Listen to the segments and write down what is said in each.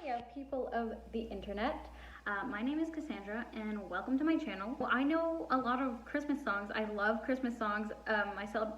Hiya, people of the internet. My name is Cassandra, and welcome to my channel. Well, I know a lot of Christmas songs. I love Christmas songs.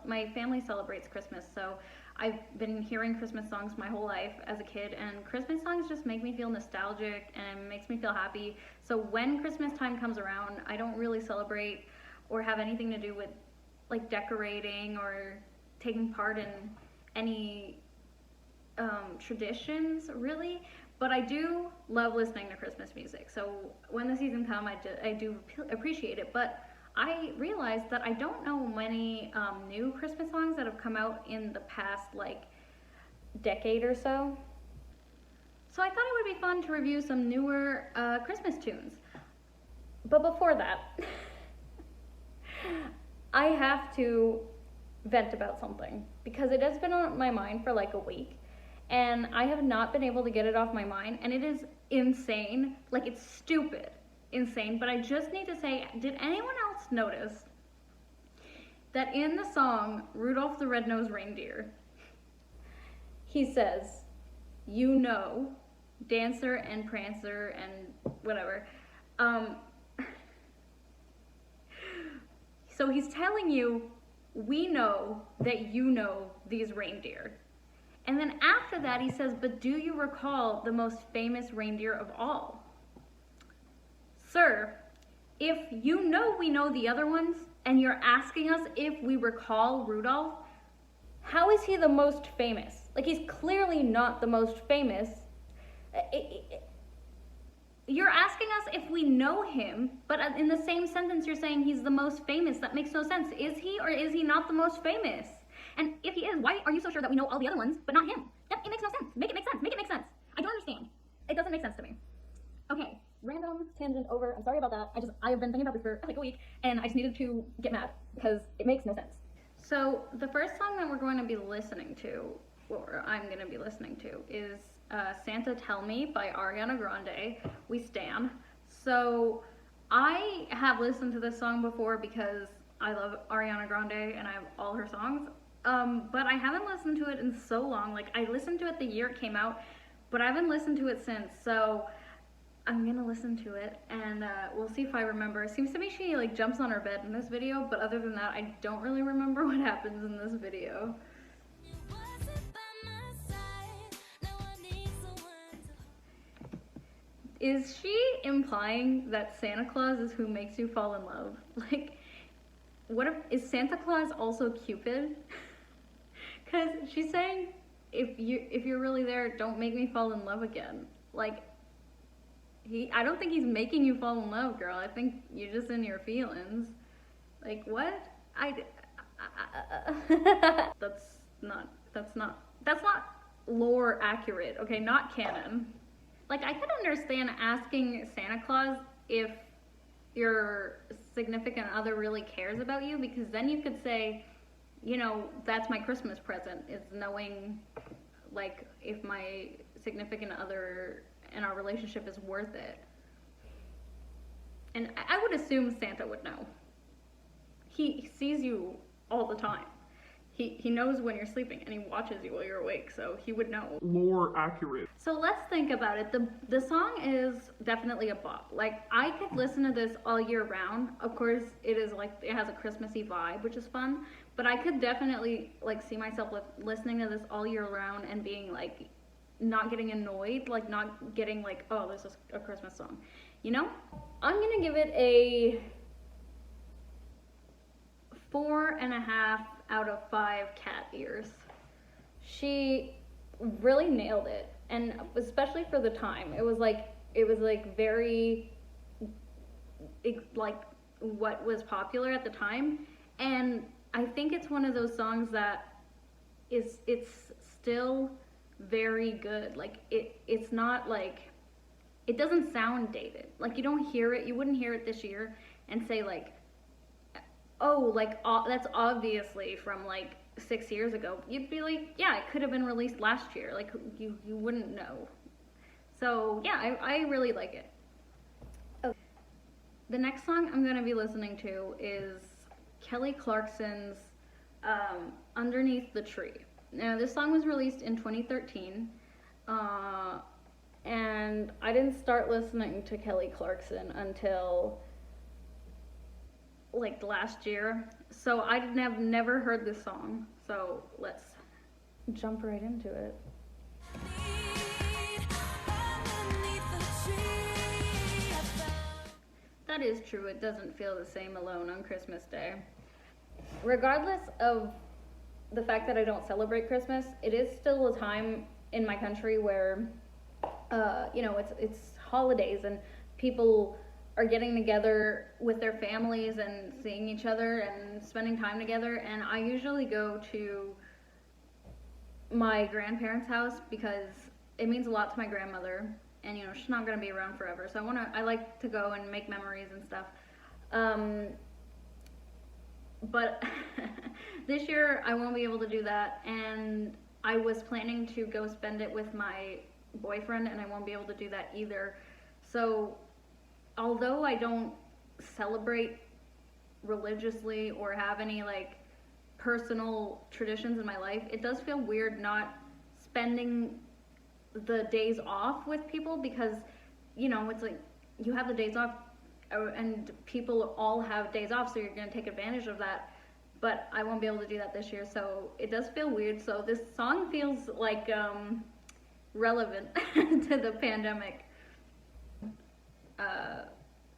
My family celebrates Christmas, so I've been hearing Christmas songs my whole life as a kid, and Christmas songs just make me feel nostalgic and makes me feel happy. So when Christmas time comes around, I don't really celebrate or have anything to do with like decorating or taking part in any traditions really, but I do love listening to Christmas music. So when the season comes, I do appreciate it. But I realized that I don't know many new Christmas songs that have come out in the past like decade or so. So I thought it would be fun to review some newer Christmas tunes. But before that, I have to vent about something because it has been on my mind for like a week. And I have not been able to get it off my mind, and it is insane. Like, it's stupid insane, but I just need to say, did anyone else notice that in the song Rudolph the Red-Nosed Reindeer, he says, you know, Dancer and Prancer and whatever. So he's telling you, we know that you know these reindeer. And then after that, he says, but do you recall the most famous reindeer of all? Sir, if you know we know the other ones, and you're asking us if we recall Rudolph, how is he the most famous? Like, he's clearly not the most famous. You're asking us if we know him, but in the same sentence, you're saying he's the most famous. That makes no sense. Is he or is he not the most famous? And if he is, why are you so sure that we know all the other ones, but not him? It makes no sense. Make it make sense. Make it make sense. I don't understand. It doesn't make sense to me. Okay, random tangent over. I'm sorry about that. I have been thinking about this for like a week, and I just needed to get mad because it makes no sense. So the first song that we're going to be listening to, or I'm going to be listening to, is Santa Tell Me by Ariana Grande. We stan. So I have listened to this song before because I love Ariana Grande and I have all her songs. But I haven't listened to it in so long. Like, I listened to it the year it came out, but I haven't listened to it since. So I'm gonna listen to it, and we'll see if I remember. It seems to me she like jumps on her bed in this video, but other than that, I don't really remember what happens in this video. Is she implying that Santa Claus is who makes you fall in love? Like, what if, is Santa Claus also Cupid? Because she's saying, if you're really there, don't make me fall in love again. Like, I don't think he's making you fall in love, girl. I think you're just in your feelings. Like, what? That's not lore accurate, okay? Not canon. Like, I could understand asking Santa Claus if your significant other really cares about you, because then you could say, you know, that's my Christmas present, is knowing like if my significant other and our relationship is worth it. And I would assume Santa would know. He sees you all the time. He knows when you're sleeping, and he watches you while you're awake, so he would know. More accurate. So let's think about it. The song is definitely a bop. Like, I could listen to this all year round. Of course, it is like, it has a Christmassy vibe, which is fun. But I could definitely like see myself listening to this all year round and being like, not getting annoyed, like not getting like, oh, this is a Christmas song, you know? I'm gonna give it a 4.5 out of 5 cat ears. She really nailed it, and especially for the time, it was like very like what was popular at the time. And I think it's one of those songs that it's still very good. Like, it's not like, it doesn't sound dated. Like, you don't hear it, you wouldn't hear it this year and say like, oh, like, that's obviously from like 6 years ago. You'd be like, yeah, it could have been released last year. Like, you wouldn't know. So yeah, I really like it. Okay. The next song I'm gonna be listening to is Kelly Clarkson's Underneath the Tree. Now, this song was released in 2013, and I didn't start listening to Kelly Clarkson until like last year, so I have never heard this song. So let's jump right into it. That is true, it doesn't feel the same alone on Christmas Day. Regardless of the fact that I don't celebrate Christmas, it is still a time in my country where, you know, it's holidays and people are getting together with their families and seeing each other and spending time together. And I usually go to my grandparents' house because it means a lot to my grandmother, and you know, she's not gonna be around forever, so I like to go and make memories and stuff. But this year I won't be able to do that, and I was planning to go spend it with my boyfriend, and I won't be able to do that either. So although I don't celebrate religiously or have any like personal traditions in my life, it does feel weird not spending the days off with people, because you know, it's like you have the days off and people all have days off, so you're going to take advantage of that. But I won't be able to do that this year, so it does feel weird. So this song feels like relevant to the pandemic.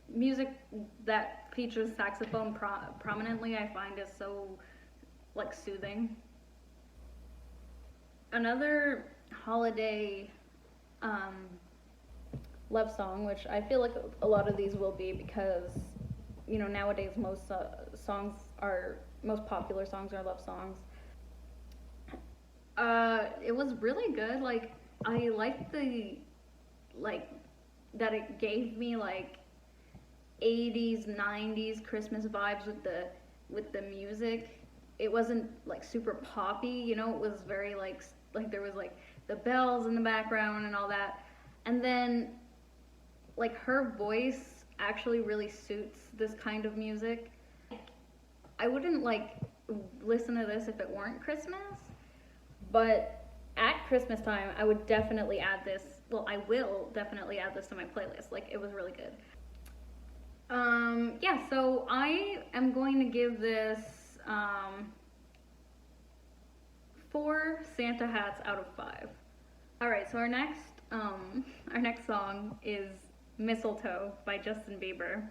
Music that features saxophone prominently, I find, is so like soothing. Another holiday love song, which I feel like a lot of these will be, because you know, nowadays most popular songs are love songs. It was really good. Like, I liked that it gave me like 80s, 90s Christmas vibes with the music. It wasn't like super poppy, you know, it was very like there was like the bells in the background and all that. And then like her voice actually really suits this kind of music. I wouldn't like listen to this if it weren't Christmas, but at Christmas time I would definitely add this. Well, I will definitely add this to my playlist. Like, it was really good. Yeah, so I am going to give this 4 Santa hats out of 5. All right, so our next song is Mitletoe by Justin Bieber.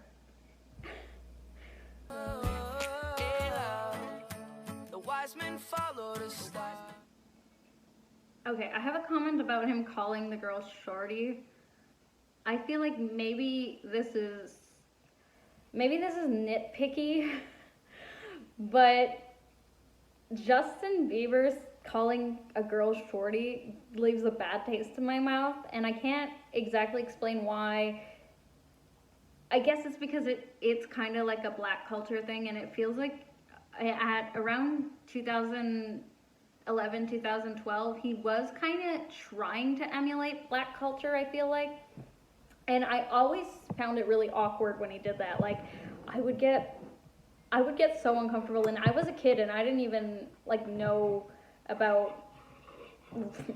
The wise men followed a star. Okay, I have a comment about him calling the girl shorty. I feel like maybe this is nitpicky, but Justin Bieber's calling a girl shorty leaves a bad taste in my mouth, and I can't exactly explain why. I guess it's because it's kind of like a black culture thing, and it feels like at around 2011, 2012, he was kind of trying to emulate black culture, I feel like. And I always found it really awkward when he did that. Like, I would get so uncomfortable, and I was a kid and I didn't even like know about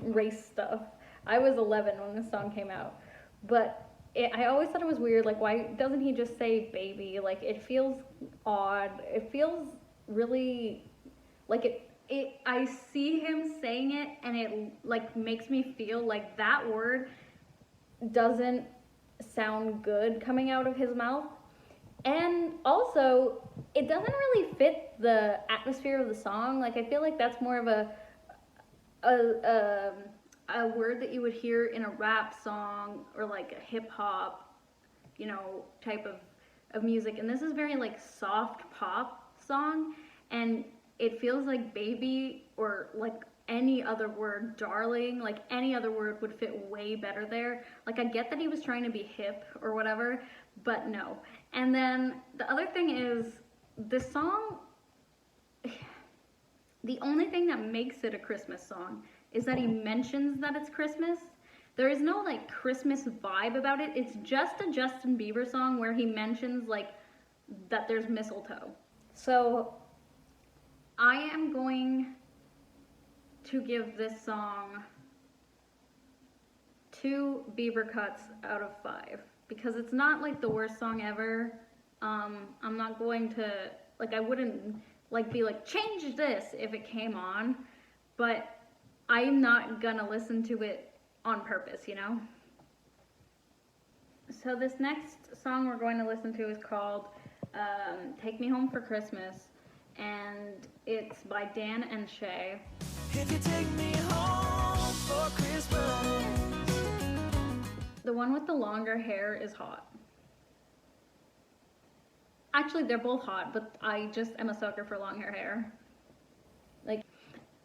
race stuff. I was 11 when this song came out, but I always thought it was weird. Like, why doesn't he just say baby? Like, it feels odd. It feels really like I see him saying it, and it like makes me feel like that word doesn't sound good coming out of his mouth. And also, it doesn't really fit the atmosphere of the song. Like, I feel like that's more of a word that you would hear in a rap song or like a hip hop, you know, type of music. And this is very like soft pop song, and it feels like baby or like any other word, darling, like any other word would fit way better there. Like, I get that he was trying to be hip or whatever, but no. And then the other thing is, this song, the only thing that makes it a Christmas song is that he mentions that it's Christmas. There is no like Christmas vibe about it. It's just a Justin Bieber song where he mentions like that there's mistletoe. So I am going to give this song 2 Bieber cuts out of 5 because it's not like the worst song ever. I'm not going to, like, I wouldn't like be like, change this if it came on, but I'm not gonna listen to it on purpose, you know? So this next song we're going to listen to is called Take Me Home for Christmas, and it's by Dan and Shay. If you take me home for Christmas. The one with the longer hair is hot. Actually, they're both hot, but I just am a sucker for long hair. Like,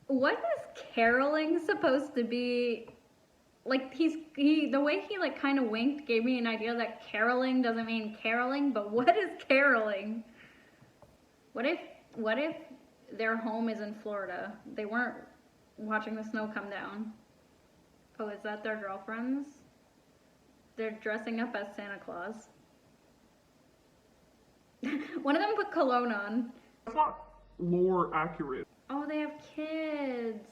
what is caroling supposed to be? Like, the way he like kind of winked gave me an idea that caroling doesn't mean caroling, but what is caroling? What if their home is in Florida? They weren't watching the snow come down. Oh, is that their girlfriends? They're dressing up as Santa Claus. One of them put cologne on. That's not lore accurate. Oh, they have kids.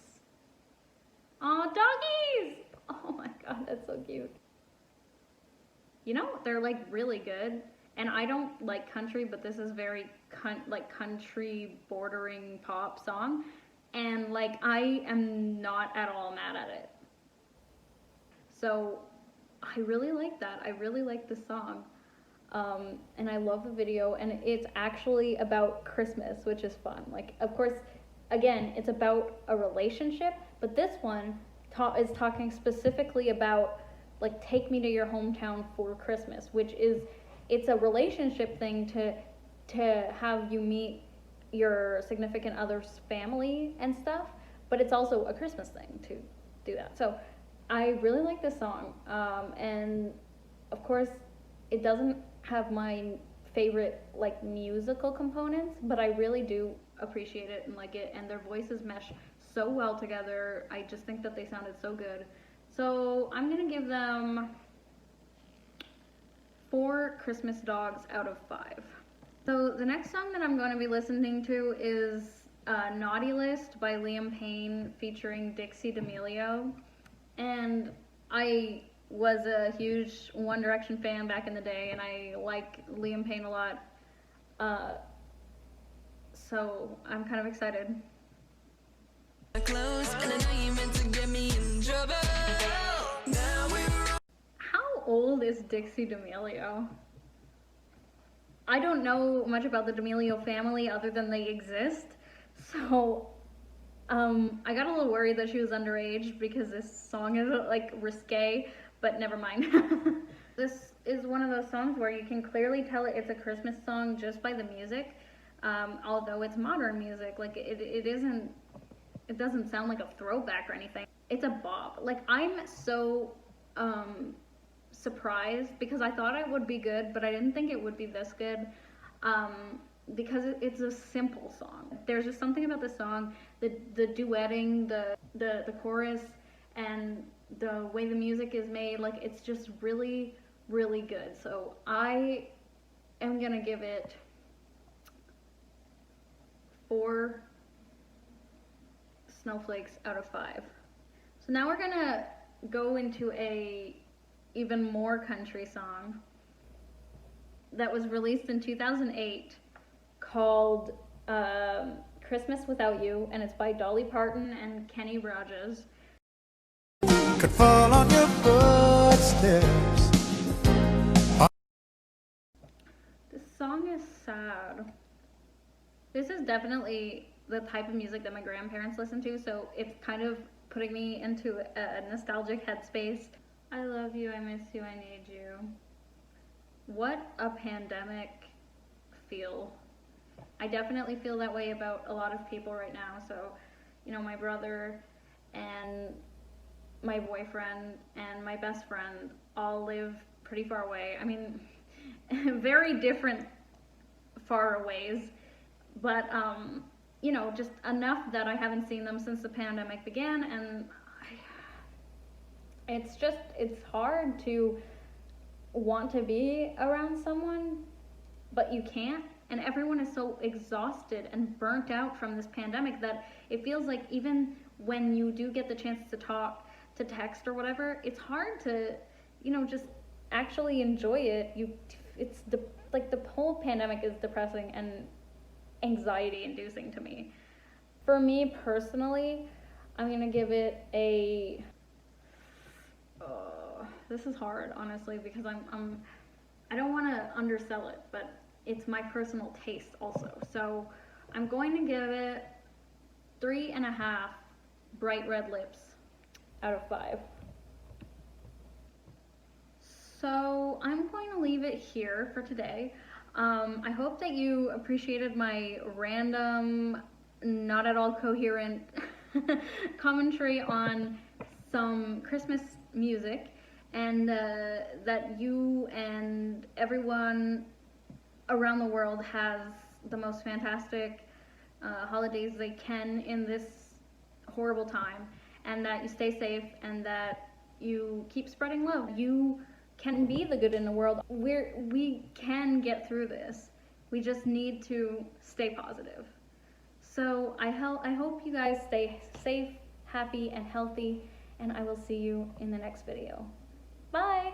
Oh, doggies! Oh my god, that's so cute. You know, they're like really good. And I don't like country, but this is very like country bordering pop song. And like, I am not at all mad at it. So I really like that. I really like this song. And I love the video, and it's actually about Christmas, which is fun. Like, of course, again, it's about a relationship, but this one is talking specifically about, like, take me to your hometown for Christmas, which is, it's a relationship thing to have you meet your significant other's family and stuff, but it's also a Christmas thing to do that. So I really like this song, and of course, it doesn't have my favorite like musical components, but I really do appreciate it and like it, and their voices mesh so well together. I just think that they sounded so good. So I'm gonna give them 4 Christmas dogs out of 5. So the next song that I'm going to be listening to is Naughty List by Liam Payne featuring Dixie D'Amelio, and I was a huge One Direction fan back in the day, and I like Liam Payne a lot, so I'm kind of excited. How old is Dixie D'Amelio? I don't know much about the D'Amelio family other than they exist, so I got a little worried that she was underage because this song is like risque, but never mind. This is one of those songs where you can clearly tell it's a Christmas song just by the music, although it's modern music. Like, it doesn't sound like a throwback or anything. It's a bop. Like, I'm so surprised because I thought it would be good, but I didn't think it would be this good, because it's a simple song. There's just something about the song, the duetting, the chorus, and the way the music is made, like, it's just really, really good. So I am gonna give it 4 snowflakes out of 5. So now we're gonna go into a even more country song that was released in 2008 called Christmas Without You, and it's by Dolly Parton and Kenny Rodgers. Could fall on your footsteps. This song is sad. This is definitely the type of music that my grandparents listen to, so it's kind of putting me into a nostalgic headspace. I love you, I miss you, I need you. What a pandemic feel. I definitely feel that way about a lot of people right now. So, you know, my brother and my boyfriend and my best friend all live pretty far away. I mean, very different far aways, but you know, just enough that I haven't seen them since the pandemic began, and it's hard to want to be around someone, but you can't, and everyone is so exhausted and burnt out from this pandemic that it feels like even when you do get the chance to talk to text or whatever, it's hard to, you know, just actually enjoy it. Like the whole pandemic is depressing and anxiety inducing to me. For me personally, I'm gonna give it a, this is hard, honestly, because I don't want to undersell it, but it's my personal taste also. So I'm going to give it 3.5 bright red lips out of 5. So I'm going to leave it here for today. I hope that you appreciated my random, not at all coherent commentary on some Christmas music, and that you and everyone around the world has the most fantastic holidays they can in this horrible time, and that you stay safe and that you keep spreading love. You can be the good in the world. We can get through this. We just need to stay positive. So I hope you guys stay safe, happy, and healthy, and I will see you in the next video. Bye!